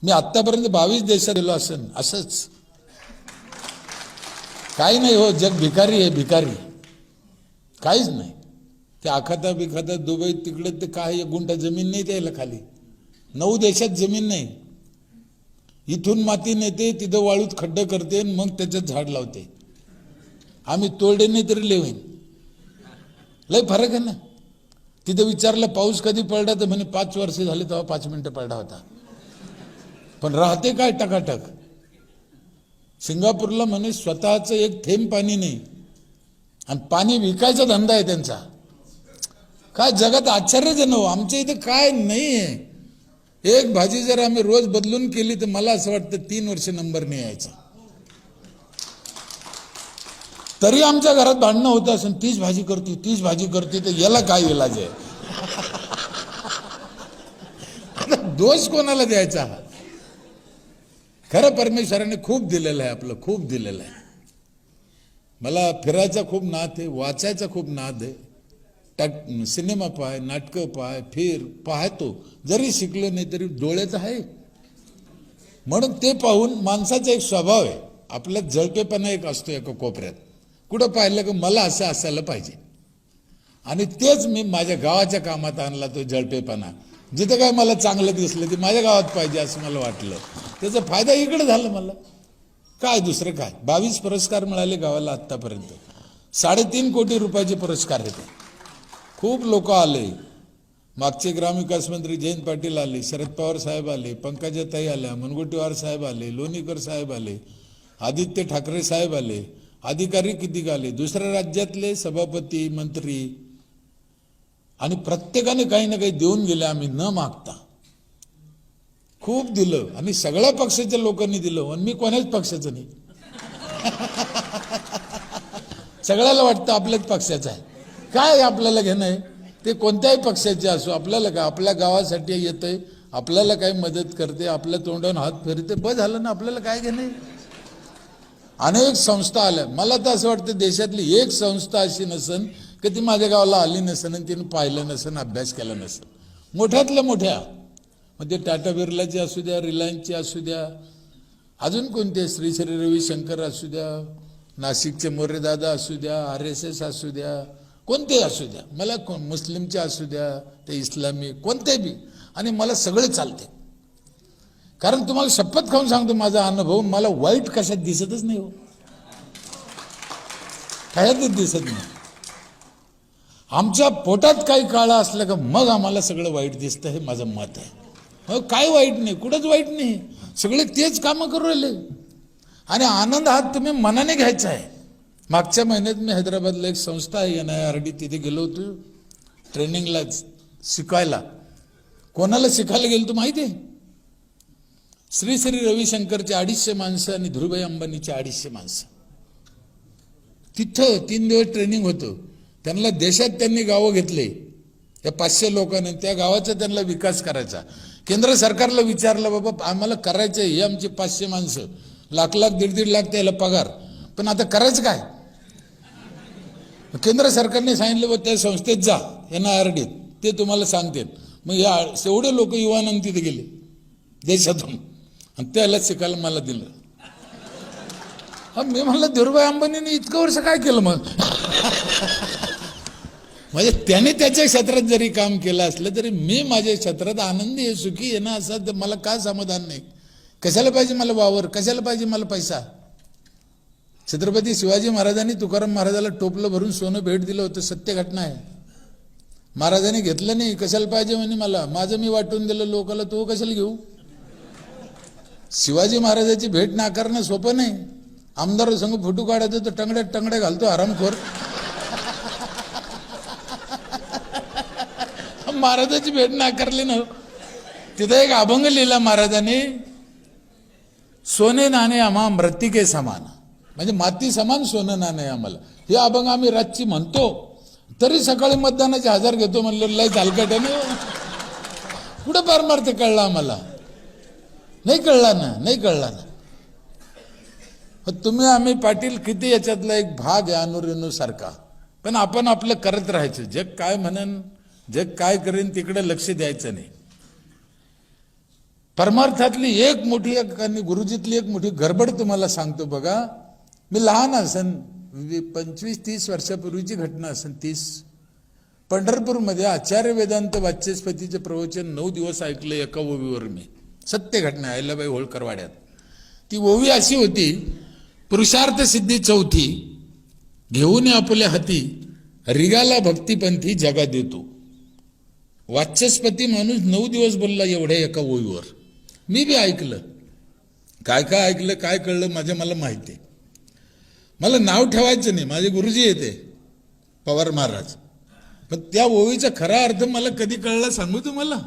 मी आतापर्यंत 22 देशात गेलो असेल, असंच काही नाही हो. जग भिकारी आहे, भिकारी, काहीच नाही. ते आखाता बिखाता दुबई तिकडे ते काय 1 गुंठा जमीन नाही द्यायला खाली. 9 देशात जमीन नाही. इथून माती नेते, तिथं वाळूत खड्डे करते, मग त्याच्यात झाड लावते. आम्ही तोडे नाही तरी लेवीन. लय फरक आहे ना. तिथं विचारलं पाऊस कधी पडला तर म्हणे 5 वर्ष झाले तेव्हा 5 मिनिटं पडला होता. पण राहते काय टकाटक. सिंगापूरला म्हणे स्वतःचं एक थेंब पाणी नाही आणि पाणी विकायचा धंदा आहे त्यांचा. काय जगात आश्चर्यजनक हो. आमच्या इथे काय नाही आहे. एक भाजी जर आम्ही रोज बदलून केली तर मला असं वाटतं 3 वर्ष नंबर नाही यायचा. तरी आमच्या घरात भांडणं होतं असं, तीच भाजी करते, तीच भाजी करते, तर याला काय इलाज आहे. आता दोष कोणाला द्यायचा. खरं परमेश्वराने खूप दिलेलं आहे, आपलं खूप दिलेलं आहे. मला फिरायचा खूप नाद आहे, वाचायचा खूप नाद आहे. सिनेमा पाय, नाटकं पाय, फिर पाहतो. जरी शिकलो नाही तरी डोळ्याचं आहे. म्हणून ते पाहून माणसाचा एक स्वभाव आहे, आपल्यात जळपेपणा एक असतो एका कोपऱ्यात. कुठं पाहिलं की मला असं असायला पाहिजे. आणि तेच मी माझ्या गावाच्या कामात आणला, तो जळपेपणा. जिथं काय मला चांगलं दिसलं ते माझ्या गावात पाहिजे असं मला वाटलं. त्याचा फायदा इकडे झाला मला. काय दुसरं काय. 22 पुरस्कार मिळाले गावाला आत्तापर्यंत. 3.5 कोटी रुपयाचे पुरस्कार आहेत. खूप लोक आले. मागचे ग्रामविकास मंत्री जयंत पाटील आले, शरद पवार साहेब आले, पंकजाताई आल्या, मुनगंटीवार साहेब आले, लोणीकर साहेब आले, आदित्य ठाकरे साहेब आले, अधिकारी किती आले, दुसऱ्या राज्यातले सभापती, मंत्री, आणि प्रत्येकाने काही ना काही देऊन गेले. आम्ही न मागता खूप दिलं आणि सगळ्या पक्षाच्या लोकांनी दिलं. आणि मी कोणाच पक्षाचं नाही. सगळ्याला वाटतं आपल्याच पक्षाचं आहे. काय आपल्याला घेणं आहे ते कोणत्याही पक्षाचे असो. आपल्याला काय, आपल्या गावासाठी येतंय, आपल्याला काही मदत करते, आपल्या तोंडावर हात फिरते, बस झालं ना. आपल्याला काय घेणं आहे. अनेक संस्था आल्या. मला तर असं वाटतं देशातली एक संस्था अशी नसन की ती माझ्या गावाला आली नसन आणि तिने पाहिलं नसन, अभ्यास केला नसन. मोठ्यातल्या मोठ्या, मग ते टाटा बिर्लाची असू द्या, रिलायन्सची असू द्या, अजून कोणते, श्री श्री रविशंकर असू द्या, नाशिकचे मोरेदादा असू द्या, RSS असू द्या, कोणते असू द्या, मला मुस्लिमचे असू द्या, ते इस्लामी, कोणते बी, आणि मला सगळे चालते. कारण तुम्हाला शपथ खाऊन सांगतो, माझा अनुभव, मला वाईट कशात दिसतच नाही हो. कशातच दिसत नाही. आमच्या पोटात काही काळा असलं का मग आम्हाला सगळं वाईट दिसतं, हे माझं मत आहे. हो, काय वाईट नाही, कुठंच वाईट नाही. सगळे तेच कामं करू राहिले. आणि आनंद हा तुम्ही मनाने घ्यायचा आहे. मागच्या महिन्यात मी हैदराबादला एक संस्था आहे NIRD, तिथे गेलो होतो ट्रेनिंगला, शिकायला. कोणाला शिकायला गेलो तो माहिती आहे? श्री श्री रविशंकरचे 250 माणसं आणि धीरूभाई अंबानीचे 250 माणसं. तिथं 3 दिवस ट्रेनिंग होतं. त्यांना देशात त्यांनी गावं घेतले, त्या 500 लोकांनी. त्या गावाचा त्यांना विकास करायचा. केंद्र सरकारला विचारलं, बाबा आम्हाला करायचं आहे, हे आमचे 500 माणसं, लाख लाख 1.5 लाख त्याला पगार, पण आता करायचं काय. केंद्र सरकारने सांगितलं, बा त्या संस्थेत जा, NIRD, ते तुम्हाला सांगतील. मग या एवढे लोक युवानंद तिथे गेले देशातून, आणि त्याला शिकायला मला दिलं. मी म्हणलं, धीरूभाई अंबानीने इतकं वर्ष काय केलं मग. म्हणजे त्याने त्याच्या क्षेत्रात जरी काम केलं असलं तरी मी माझ्या क्षेत्रात आनंदी आहे, सुखी आहे ना. असं तर मला काय समाधान नाही. कशाला पाहिजे मला वावर, कशाला पाहिजे मला पैसा. छत्रपती शिवाजी महाराजांनी तुकाराम महाराजाला टोपलं भरून सोनं भेट दिलं होतं, सत्य घटना आहे. महाराजांनी घेतलं नाही, कशाला पाहिजे म्हणे मला, माझं मी वाटून दिलं लोकाला, तो कशाला घेऊ. शिवाजी महाराजाची भेट नाकारणं सोपं नाही. आमदार संग फोटो काढायचं तर टंगड्यात टंगड्या घालतो आरामखोर. महाराजाची भेट नाकारली ना. तिथं एक अभंग लिहिला महाराजांनी, सोने नाणे आम्हा मृत्तिके समान, म्हणजे माती समान सोनं नाणे आम्हाला. हे अभंग आम्ही रातची म्हणतो, तरी सकाळी मतदानाचे 1000 घेतो म्हणलं. लय झालकटाने कुठं पारमार्थ कळला आम्हाला. नाही कळला ना, नाही कळला ना. तुम्ही आम्ही पाटील किती याच्यातला एक भाग आहे अनुरेणू सारखा. पण आपण आपलं करत राहायचं. जग काय म्हणन, जग काय करेन तिकडे लक्ष द्यायचं नाही. परमार्थातली एक मोठी आणि गुरुजीतली एक मोठी गडबड तुम्हाला सांगतो बघा. मी लहान असन 25-30 वर्षापूर्वीची घटना असेल 30. पंढरपूरमध्ये आचार्य वेदांत वाचस्पतीचे प्रवचन 9 दिवस ऐकले एका ओवीवर मी. सत्य घटना अहिल्याबाई होळकर वाड्यात. ती ओवी अशी होती, पुरुषार्थ सिद्धी चौथी घेऊन आपल्या हाती रिगाला भक्तिपंथी जगा देतो. वाचस्पती माणूस 9 दिवस बोलला एवढ्या एका ओवीवर. मी बी ऐकलं. काय काय ऐकलं काय कळलं मला माहिती आहे. मला नाव ठेवायचं नाही, माझे गुरुजी येते पवार महाराज. पण त्या ओवीचा खरा अर्थ मला कधी कळला सांगू तुम्हाला.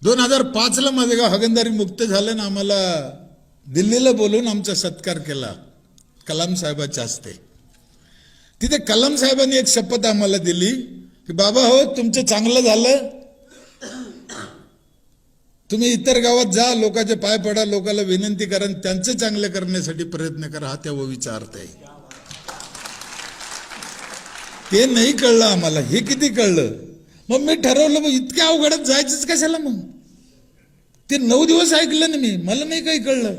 2005ला माझं गाव हगंदारी मुक्त झालं ना, आम्हाला दिल्लीला बोलून आमचा सत्कार केला कलाम साहेबाच्या हस्ते. तिथे कलाम साहेबांनी एक शपथ आम्हाला दिली की बाबा हो तुमचं चांगलं झालं, तुम्ही इतर गावात जा, लोकांचे पाय पडा, लोकांना विनंती करा, त्यांचं चांगलं करण्यासाठी प्रयत्न करा. हा त्या ओवीचा अर्थ आहे. ते नाही कळलं आम्हाला, हे किती कळलं. मग मी ठरवलं मग इतक्या अवघडात जायचंच कशाला. मग ते 9 दिवस ऐकलं ना मी, मला नाही काही कळलं.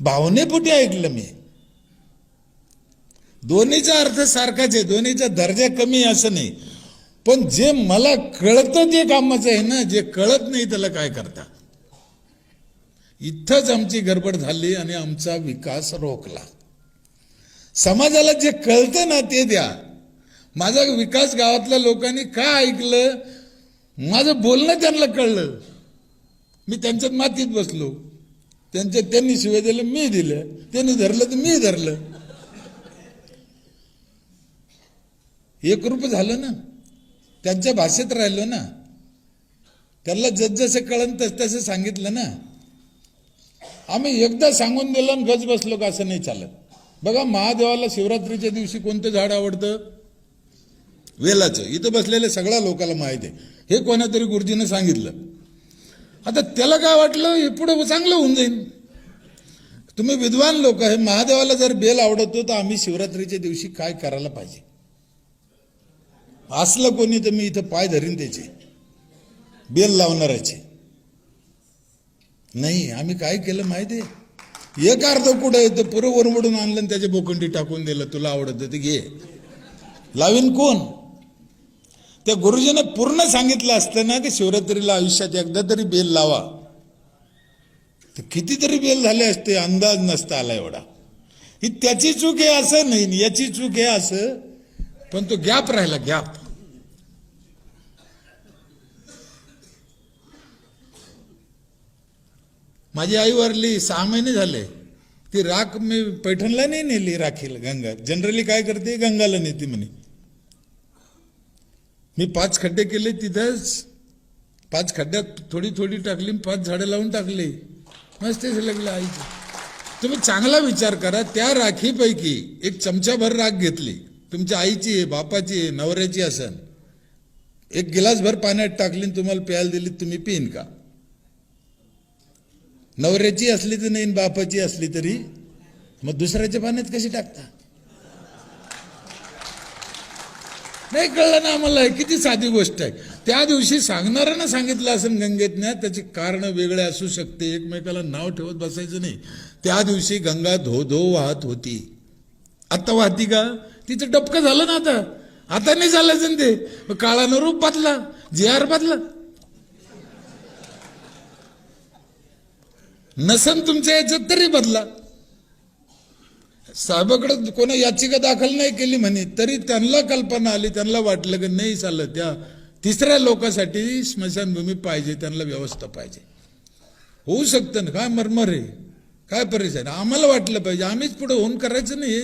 भावनेपोटी ऐकलं मी. दोन्हीचा अर्थ सारखाच आहे, दोन्हीचा दर्जा कमी असं नाही. पण जे मला कळतं ते कामाचं आहे ना, जे कळत नाही त्याला काय करता. इथंच आमची गडबड झाली आणि आमचा विकास रोखला. समाजाला जे कळतं ना ते द्या. माझा विकास गावातल्या लोकांनी काय ऐकलं, माझं बोलणं त्यांना कळलं. मी त्यांच्यात मातीत बसलो. त्यांनी शिवाय दिलं मी दिलं, त्यांनी धरलं तर मी धरलं. एकरूप झालं ना, त्यांच्या भाषेत राहिलो ना, त्यांना जसं कळन तसं सांगितलं ना. आम्ही एकदा सांगून दिलं आणि गज बसलो का असं नाही चालत. बघा महादेवाला शिवरात्रीच्या दिवशी कोणतं झाड आवडतं? वेलाचं. इथं बसलेल्या सगळ्या लोकांना माहिती आहे. हे कोणातरी गुरुजीनं सांगितलं. आता त्याला काय वाटलं हे पुढे चांगलं होऊन जाईल. तुम्ही विद्वान लोक आहे, महादेवाला जर बेल आवडतो तर आम्ही शिवरात्रीच्या दिवशी काय करायला पाहिजे. असलं कोणी तर मी इथं पाय धरीन त्याचे, बेल लावणाराचे नाही. आम्ही काय केलं माहिती आहे, एक अर्ध कुठं येतं पुरं वरमडून आणलं आणि त्याचे बोकंडी टाकून दिलं. तुला आवडतं ते घे, लावीन कोण? त्या गुरुजीने पूर्ण सांगितलं असतं ना की शिवरात्रीला आयुष्यात एकदा तरी बेल लावा, तर कितीतरी बेल झाले असते, अंदाज नसता आला एवढा. ही त्याची चूक आहे असं नाही, याची चूक आहे असं, पण तो गॅप राहिला, गॅप. माझी आई वारली 6 महिने झाले. ती राख मी पैठणला नाही नेली राखीला. गंगा जनरली काय करते, गंगाला नेते म्हणे. मी 5 खड्डे केले तिथंच. 5 खड्ड्यात थोडी थोडी टाकली, 5 झाडं लावून टाकली. मस्त लागलं आईचं. तुम्ही चांगला विचार करा. त्या राखीपैकी एक चमचाभर राख घेतली, तुमच्या आईची आहे, बापाची आहे, नवऱ्याची असन, एक गिलासभर पाण्यात टाकली, तुम्हाला प्यायला दिली, तुम्ही पिन का? नवऱ्याची असली तर नाही, बापाची असली तरी मग दुसऱ्याच्या पाण्यात कशी टाकता? नाही कळलं ना आम्हाला. किती साधी गोष्ट आहे. त्या दिवशी सांगणाऱ्यानं सांगितलं असेल गंगेतनं, त्याची कारण वेगळे असू शकते, एकमेकाला नाव ठेवत बसायचं नाही. त्या दिवशी गंगा धो धो वाहत होती. आता वाहती का? तिचं डबकं झालं ना. आता नाही झालं ते. काळानं रूप बदला, JR बदला. नसन तुमच्या याच्यात तरी बदला. साहेबाकडे कोणा याचिका दाखल नाही केली म्हणे, तरी त्यांना कल्पना आली, त्यांना वाटलं की नाही चाललं, त्या 3ऱ्या लोकांसाठी स्मशानभूमी पाहिजे, त्यांना व्यवस्था पाहिजे. होऊ शकतं ना, काय मरमर आहे, काय परेशान. आम्हाला वाटलं पाहिजे, आम्हीच पुढे होऊन करायचं नाही.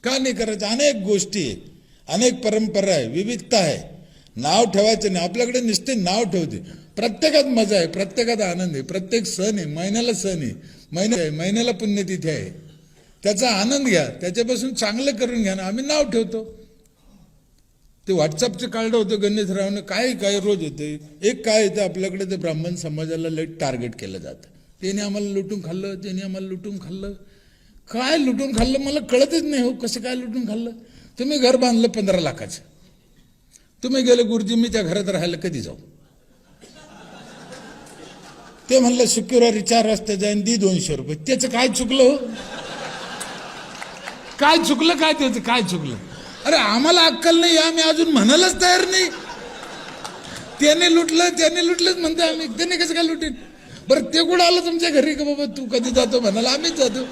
का नाही करायचं? अनेक गोष्टी आहे, अनेक परंपरा आहे, विविधता आहे. नाव ठेवायचं नाही. आपल्याकडे नुसते नाव ठेवते. प्रत्येकात मजा आहे, प्रत्येकात आनंद आहे, प्रत्येक सण आहे, महिन्याला सण आहे, महिन्याला पुण्यतिथी आहे, त्याचा आनंद घ्या, त्याच्यापासून चांगलं करून घ्या ना. आम्ही नाव ठेवतो. ते व्हॉट्सअपचं कार्ड होतं गणेशरावनं, काय काय रोज होते. एक काय येतं आपल्याकडे, ते ब्राह्मण समाजाला लई टार्गेट केलं जातं. त्याने आम्हाला लुटून खाल्लं, त्याने आम्हाला लुटून खाल्लं. काय लुटून खाल्लं मला कळतच नाही हो. कसं काय लुटून खाल्लं? तुम्ही घर बांधलं 15 लाखाचं, तुम्ही गेले गुरुजी मी त्या घरात राहायला कधी जाऊ? ते म्हणलं शुक्रवारी 4 वाजता जाईन, दी 200 रुपये. त्याचं काय चुकलं हो? काय चुकलं? काय त्याचं काय चुकलं? अरे आम्हाला अक्कल नाही, आम्ही अजून म्हणायलाच तयार नाही. त्याने लुटलंच म्हणते आम्ही. त्याने कसं काय लुटेन? बरं ते कुठं आलं तुमच्या घरी का बाबा तू कधी जातो म्हणाला? आम्हीच जातो.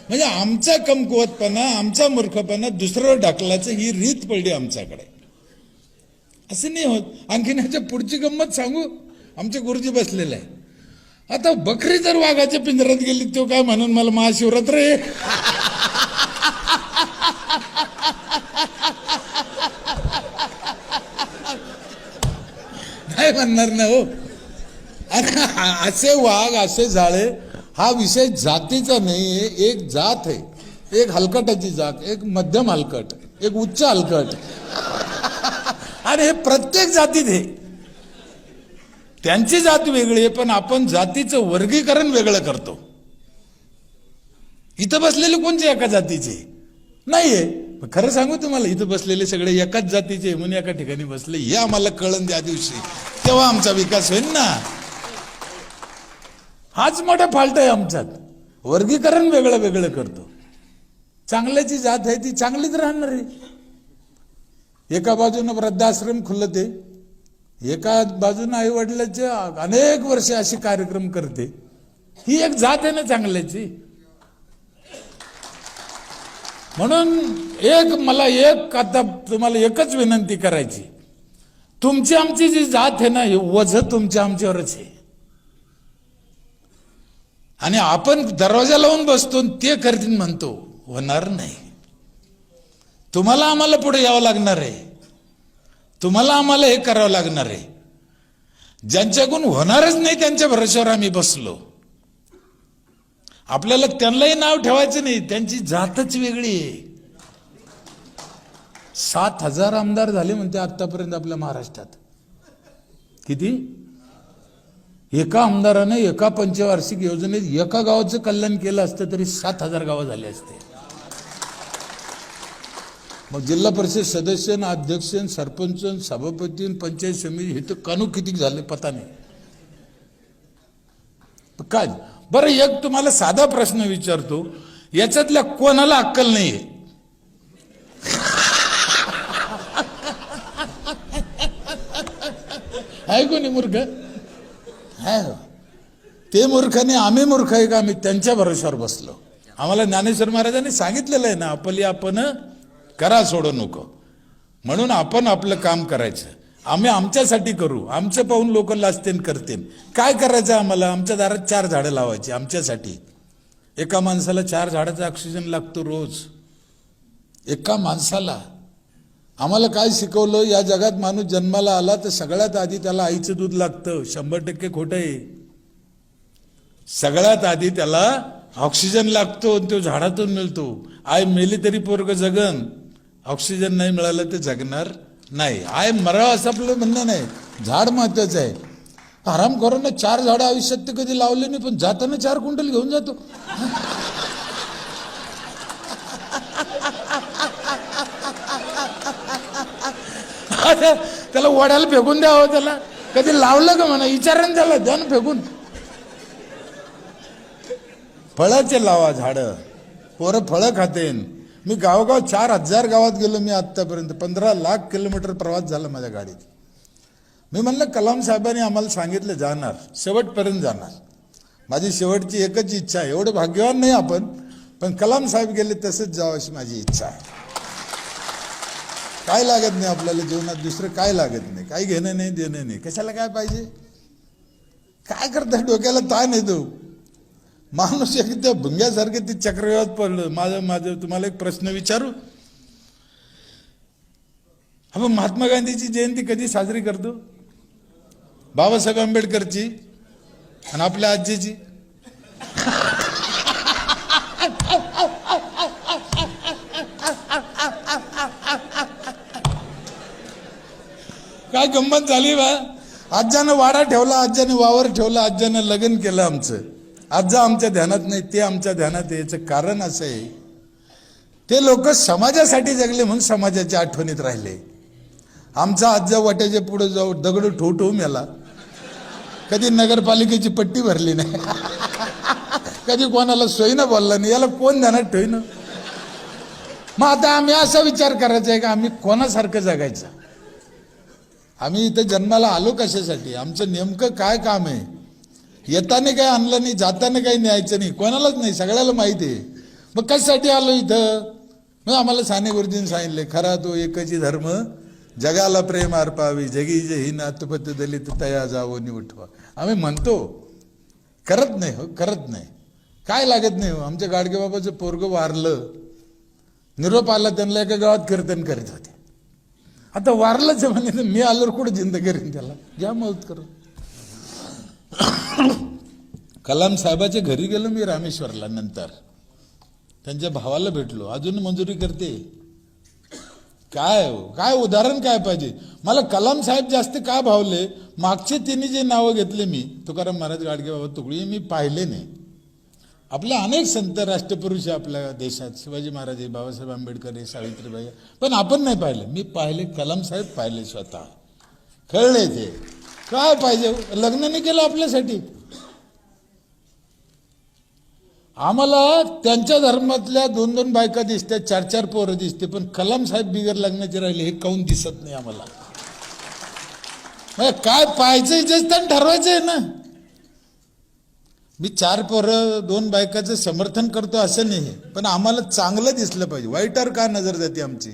म्हणजे आमचा कमकुवतपणा, आमचा मूर्खपणा दुसऱ्यावर ढकलायचं ही रीत पडली आमच्याकडे. असं नाही होत. आणखीन ह्याच्या पुढची गंमत सांगू. आमचे गुरुजी बसलेले आहे. आता बकरी जर वाघाच्या पिंजऱ्यात गेली तो काय म्हणून मला महाशिवरात्र आहे नाही म्हणणार ना हो. असे वाघ, असे झाळे, हा विषय जातीचा नाही आहे. एक जात आहे, एक हलकटाची जात, एक मध्यम हलकट, एक उच्च हलकट, आणि हे प्रत्येक जातीत आहे. त्यांची जात वेगळी आहे, पण आपण जातीचं वर्गीकरण वेगळं करतो. इथं बसलेले कोणते एका जातीचे नाहीये. खरं सांगू तुम्हाला, इथं बसलेले सगळे एकाच जातीचे म्हणून एका ठिकाणी बसले, हे आम्हाला कळण त्या दिवशी, तेव्हा आमचा विकास होईल ना. हाच मोठा फाल्ट आहे आमच्यात. वर्गीकरण वेगळं वेगळं करतो. चांगल्याची जात आहे ती चांगलीच राहणार आहे. एका बाजूनं वृद्धाश्रम खुलते, एका बाजूनं आई वडिलांचे अनेक वर्षे असे कार्यक्रम करते. ही एक जात आहे ना चांगल्याची. म्हणून आता तुम्हाला एकच विनंती करायची, तुमची आमची जी जात आहे ना, हे वझ तुमच्या आमच्यावरच आहे. आणि आपण दरवाजा लावून बसतो ते करतील म्हणतो, होणार नाही. तुम्हाला आम्हाला पुढे यावं लागणार आहे. तुम्हाला आम्हाला हे करावं लागणार आहे. ज्यांच्याकडून होणारच नाही त्यांच्या भरोश्यावर आम्ही बसलो. आपल्याला त्यांनाही नाव ठेवायचं नाही, त्यांची जातच वेगळी आहे. 7,000 आमदार झाले म्हणते आतापर्यंत आपल्या महाराष्ट्रात. किती? एका आमदाराने एका पंचवार्षिक योजनेत एका गावाचं कल्याण केलं असतं तरी 7,000 गावं झाले असते. मग जिल्हा परिषद सदस्य, अध्यक्ष, सरपंच, सभापती, पंचायत समिती, हे तर कानू किती झाले पता नाही. काय बरं, एक तुम्हाला साधा प्रश्न विचारतो, याच्यातल्या कोणाला अक्कल नाहीये? आहे कोणी मूर्ख? आहे. ते मूर्ख नाही, आम्ही मूर्ख आहे का? आम्ही त्यांच्या भरोश्यावर बसलो. आम्हाला ज्ञानेश्वर महाराजांनी सांगितलेलं आहे ना, आपली आपण करा, सोडू नको. म्हणून आपण आपलं काम करायचं. आम्ही आमच्यासाठी करू. आमचं पाहून लोक लाजतेन करतील. काय करायचं आम्हाला? आमच्या दारात 4 झाडं लावायची आमच्यासाठी. एका माणसाला 4 झाडाचा ऑक्सिजन लागतो रोज. एका माणसाला. आम्हाला काय शिकवलं? या जगात माणूस जन्माला आला तर सगळ्यात आधी त्याला आईचं दूध लागतं. 100% खोटं आहे. सगळ्यात आधी त्याला ऑक्सिजन लागतो, तो झाडातून मिळतो. आई मेली तरी पोरग जगन, ऑक्सिजन नाही मिळालं तर जगणार नाही. आय मराव असं आपलं म्हणणं नाही. झाड महत्वाचं आहे. आरामखोरांना 4 झाडं आयुष्यात ते कधी लावले नाही, पण जाताना 4 क्विंटल घेऊन जातो. त्याला वड्याला फेकून द्यावं. त्याला कधी लावलं का म्हणा, विचारा त्याला, द्या ना फेकून. फळाचे लावा झाडं, पोरं फळं खातेन. मी गावोगाव 4,000 गावात गेलो मी आतापर्यंत. 15 लाख किलोमीटर प्रवास झाला माझ्या गाडीत. मी म्हणलं कलाम साहेबांनी आम्हाला सांगितलं जाणार, शेवटपर्यंत जाणार. माझी शेवटची एकच इच्छा आहे. एवढं भाग्यवान नाही आपण, पण कलाम साहेब गेले तसंच जावं अशी माझी इच्छा आहे. काय लागत नाही आपल्याला जीवनात, दुसरं काय लागत नाही. काही घेणं नाही, देणं नाही. कशाला काय पाहिजे? काय करता? डोक्याला ताण येतो. माणूस एकदम भुंग्यासारखे ते चक्रव्यूहात पडलं. माझं तुम्हाला एक प्रश्न विचारू. आपण महात्मा गांधीची जयंती कधी साजरी करतो? बाबासाहेब आंबेडकरची आणि आपल्या आजीची. काय गंमत झाली बा. आज्यानं वाडा ठेवला, आज्याने वावर ठेवला, आज्यानं लग्न केलं आमचं. आजा आमच्या ध्यानात नाही, ते आमच्या ध्यानात यायचं कारण असं आहे, ते लोक समाजासाठी जगले म्हणून समाजाच्या आठवणीत राहिले. आमचा आजा वाट्याच्या पुढे जाऊ दगड ठोठवू मेला, कधी नगरपालिकेची पट्टी भरली नाही, कधी कोणाला सोयीनं बोलला नाही, याला कोण ध्यानात ठेवणं. मग आता आम्ही असा विचार करायचा आहे का आम्ही कोणासारखं जगायचं. आम्ही इथं जन्माला आलो कशासाठी, आमचं नेमकं काय काम आहे. येताना काही आणलं नाही, जाताना काही न्यायचं नाही, कोणालाच नाही, सगळ्याला माहिती आहे. मग कशासाठी आलो इथं. मग आम्हाला साने गुरुजींनी सांगितले, खरा तो एकची धर्म जगाला प्रेम अर्पावी, जगी जही नातपत दलित तया जावो निवठवा. आम्ही म्हणतो, करत नाही हो, करत नाही. काय लागत नाही हो. आमच्या गाडगे बाबाचं पोरगं वारलं, निरोप आला, त्यांना एका गावात कीर्तन करीत होते. आता वारलंच म्हणे, मी आल्यावर कुठं जिंद करीन त्याला, घ्या मौत करून. कलाम साहेबाच्या घरी गेलो मी रामेश्वरला, नंतर त्यांच्या भावाला भेटलो, अजून मंजुरी करते. काय उदाहरण काय पाहिजे मला. कलाम साहेब जास्त का भावले, मागचे तिन्ही जे नावं घेतले मी, तुकाराम महाराज, गाडगे बाबा, तुकडी, मी पाहिले नाही. आपल्या अनेक संत राष्ट्रपुरुष आपल्या देशात, शिवाजी महाराज, बाबासाहेब आंबेडकर, सावित्रीबाई, पण आपण नाही पाहिलं. मी पाहिले, कलाम साहेब पाहिले, स्वतः कळले ते काय पाहिजे. लग्न नाही केलं आपल्यासाठी. आम्हाला त्यांच्या धर्मातल्या 2-2 बायका दिसतात, 4-4 पोरं दिसते, पण कलाम साहेब बिगर लग्नाचे राहिले हे काऊन दिसत नाही आम्हाला. काय पाहायचं इच्छित ठरवायचंय ना. मी 4 पोरं 2 बायकाचं समर्थन करतो असं नाही, पण आम्हाला चांगलं दिसलं पाहिजे. वाईटावर का नजर जाते आमची.